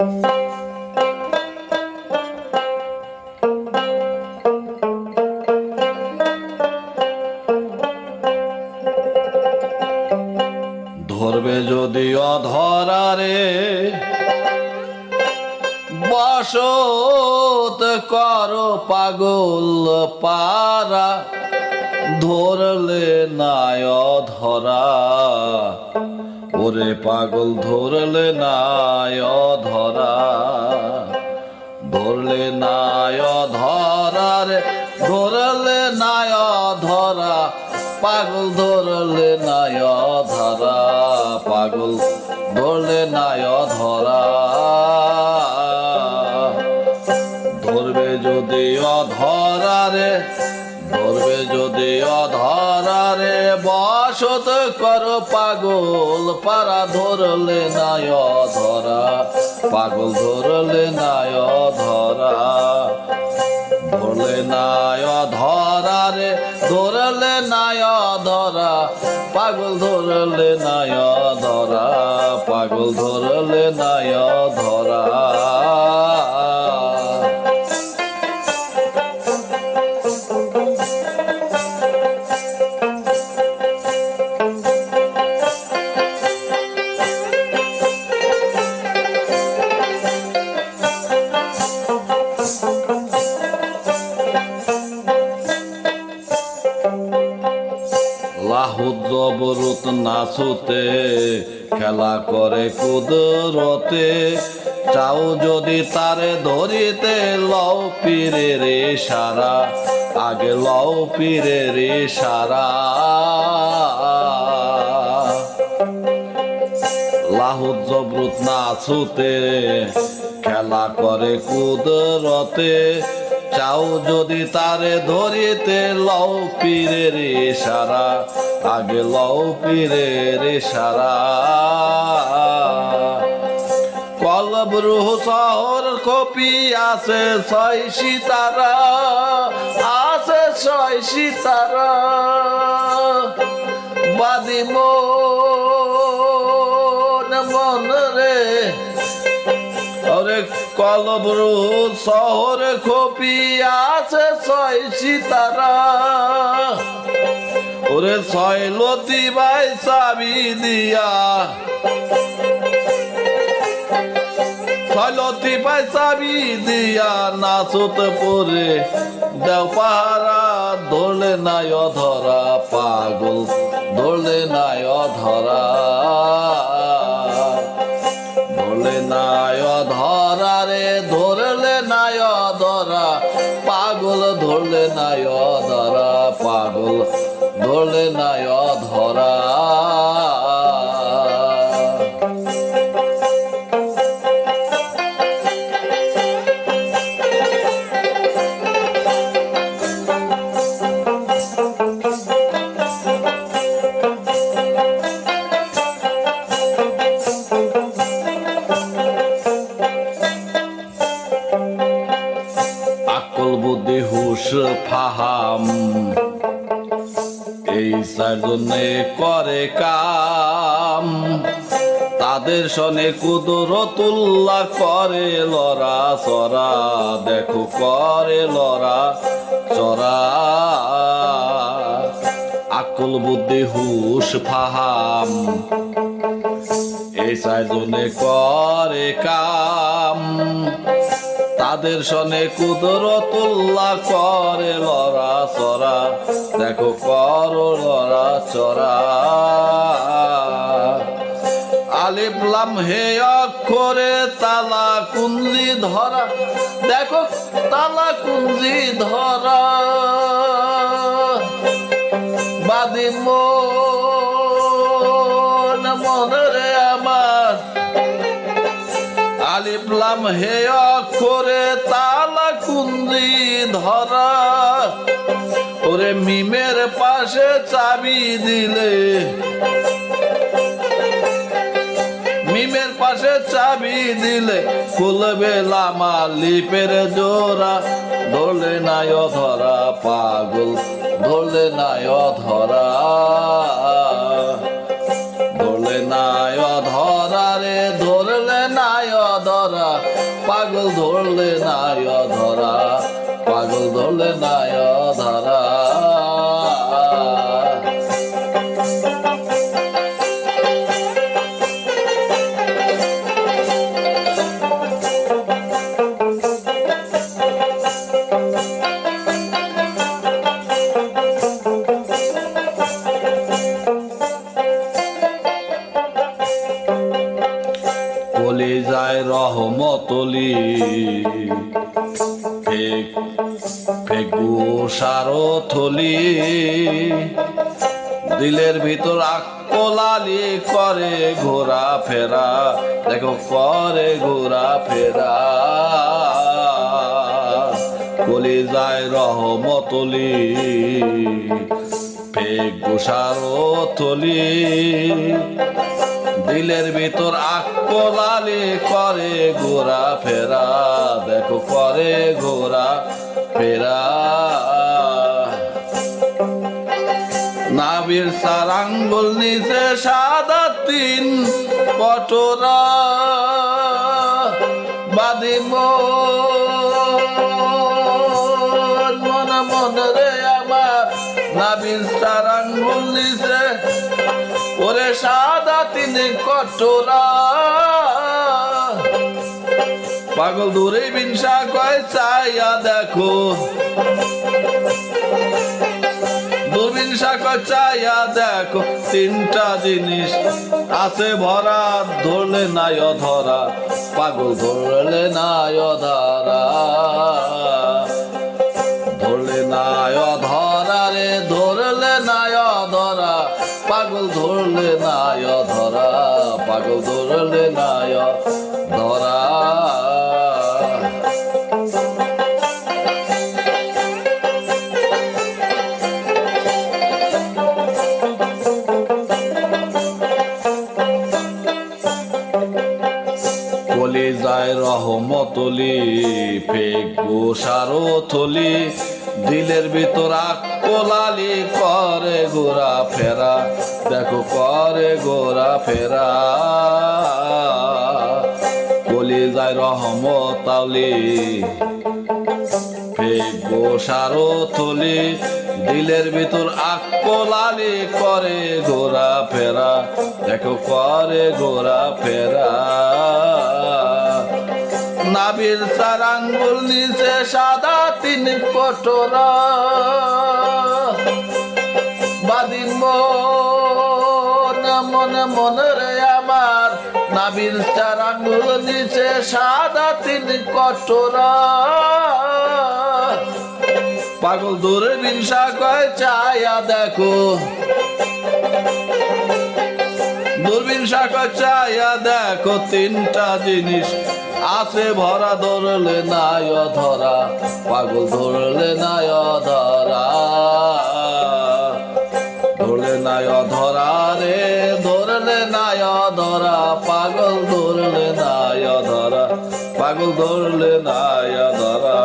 ধরবে যদি অধরারে বসত করো পাগল পারা, ধরলে নাই অধরা ওরে পাগল, ধরলে নাই অধরা, ধরলে নাই অধরা রে, ধরলে নাই অধরা পাগল, ধরলে নাই অধরা পাগল, ধরলে নাই অধরা। ধরবে যদি অধরা রে, ধরবে যদি অধরা রে বসত করো পাগল পারা, ধরলে নাই অধরা পাগল, ধরলে নাই অধরা, ধরলে নাই অধরা রে, ধরলে নাই অধরা পাগল, ধরলে নাই অধরা পাগল, ধরলে নাই অধরা। লাহুদ জবরুত নাচুতে খেলা করে কুদরতে, চাও যদি তারে ধরিতে লও পীরের ইশারা, আগে লও পীরের ইশারা। লাহুদ জবরুত নাচুতে খেলা করে কুদরতে, চাও যদি তারে ধরিতে লও পীরের ইশারা, আগে লও পীরের ইশারা। কলব রুহ শহর কপি আছে ছয় সিতারা, আছে ছয় সিতারা, বাদি মন রে ওরে কলব রুহ শহর কপি আছে ছয় সিতারা, ওরে ছয় লতি ভাই চাবি দিয়া, ছয় লতি ভাই চাবি দিয়া নাচত পরে দেও পাহারা, ধরলে নাই অধরা পাগল, ধরলে নাই অধরা, ধরলে নাই অধরা রে, ধরলে নাই অধরা পাগল, ধরলে নাই অধরা পাগল, ধরলে নাই অধরা। আকল বুদ্ধি হুশ ফাহাম এই চারজনে করে কাম, তাদের সনে কুদরতুল্লাহ করে লড়া চড়া, দেখো করে লড়া চড়া। আকল বুদ্ধি হুশ ফাহাম এই চারজনে করে কাম, তাদের সনে কুদরতুল্লাহ করে লড়া চড়া, দেখো করো লড়া চড়া। আলিফ লাম হে অক্ষরে তালা কুঞ্জি ধরা, দেখো তালা কুঞ্জি ধরা, বাদি মন রে আমার, আলিফ লাম হে অক্ষরে তালা কুঞ্জি ধরা, ওরে মিমের পাশে চাবি দিলে, মিমের পাশে চাবি দিলে খুলবে লামা লিপের জোড়া, ধরলে নাই অধরা পাগল, ধরলে নাই অধরা, ধরলে নাই অধরা রে, ধরলে নাই ধরা পাগল ধরলে নাই ধরা পাগল ধরলে নাই ধরা কলিজায় রহমতলি সারো থলি দিলের ভিতর আকলালি করে ঘোরা ফেরা দেখো করে ঘোরা ফেরা কলিজায় রহমতলি সারো থলি দিলের ভিতর আকলালি করে ঘোরা ফেরা দেখো করে ঘোরা ফেরা নাবির চার আঙ্গুল নিচে সাদা তিন কটোরা বাদি মনে মনে রে আমার নাবির চার আঙ্গুল নিচে ওরে সাদা তিন কটোরা পাগল দূরে বিনসা কয় চাইয়া দেখো দূরবিনসা কয় চাইয়া দেখো তিনটা জিনিস আছে ভরা ধরলে নাই ধরা পাগল ধরলে নাই ধরা ধরলে নাই ধরা রে ধরলে নাই ধরা পাগল ধরলে নাই ধরা পাগল ধরলে নাই ধরা কলিজায় রহমতলি সারো থলি দিলের ভিতর আকলালি করে ঘোরা ফেরা দেখো করে ঘোরা ফেরা কলিজায় রহমতলি সারো থলি দিলের ভিতর আকলালি করে ঘোরা ফেরা দেখো করে ঘোরা ফেরা নাবির চার আঙ্গুল নিচে সাদা তিন কটোরা বাদি মনে মনে রে আমার নাবির চার আঙ্গুল নিচে সাদা তিন কটোরা পাগল দূরে বিনসা কয় চাইয়া দেখো দূরবীন শাখা চাইয়া দেখো তিনটা জিনিস আছে ভরা ধরলে নাই ধরা পাগল ধরলে নাই ধরা ধরলে নাই ধরা রে ধরলে নাই ধরা পাগল ধরলে নাই ধরা পাগল ধরলে নাই ধরা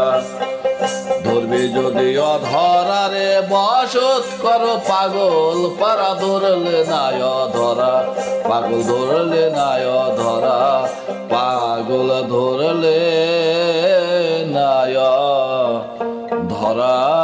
ধরবি যদি অধরা রে বসত করো পাগল পারা ধরলে নাই ধরা পাগল ধরলে নাই ধরা পাগল ধরলে নাই ধরা।